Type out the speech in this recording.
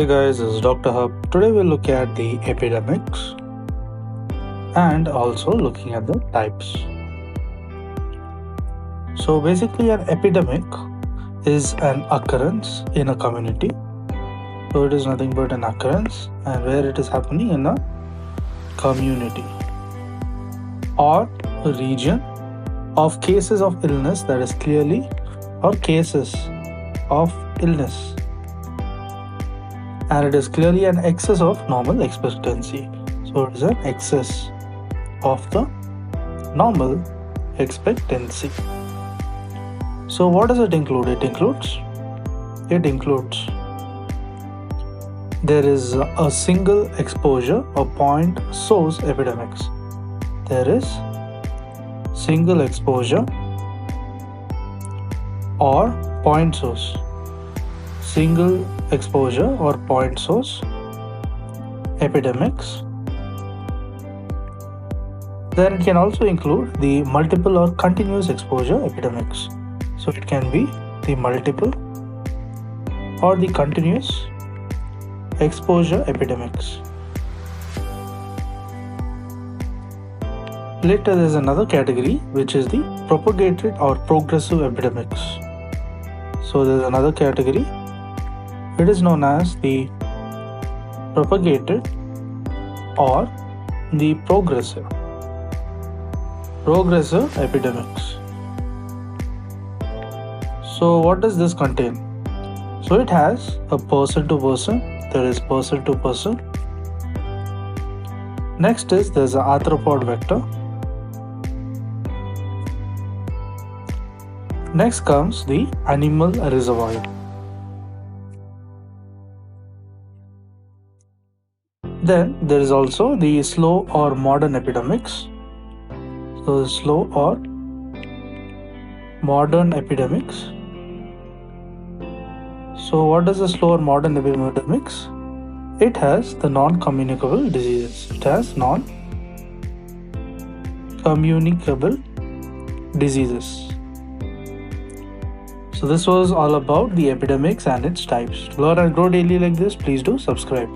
Hey guys, this is Dr. Hub. Today we'll look at the epidemics and also looking at the types. So basically an epidemic is an occurrence in a community. So it is nothing but an occurrence and where it is happening in a community or a region of cases of illness that is clearly or cases of illness. And it is clearly an excess of normal expectancy. So it is an excess of the normal expectancy. So what does it include? It includes there is a single exposure or point source epidemics. There is single exposure or point source. Single exposure or point source epidemics. Then it can also include the multiple or continuous exposure epidemics. So it can be the multiple or the continuous exposure epidemics. Later there is another category which is the propagated or progressive epidemics. So there is another category. It is known as the propagated or the progressive epidemics. So what does this contain? So it has a person to person. There is person to person. Next is there's an arthropod vector. Next comes the animal reservoir. Then there is also the slow or modern epidemics. So slow or modern epidemics. So what is the slow or modern epidemics? It has the non-communicable diseases. It has non-communicable diseases. So this was all about the epidemics and its types. To learn and grow daily like this, please do subscribe.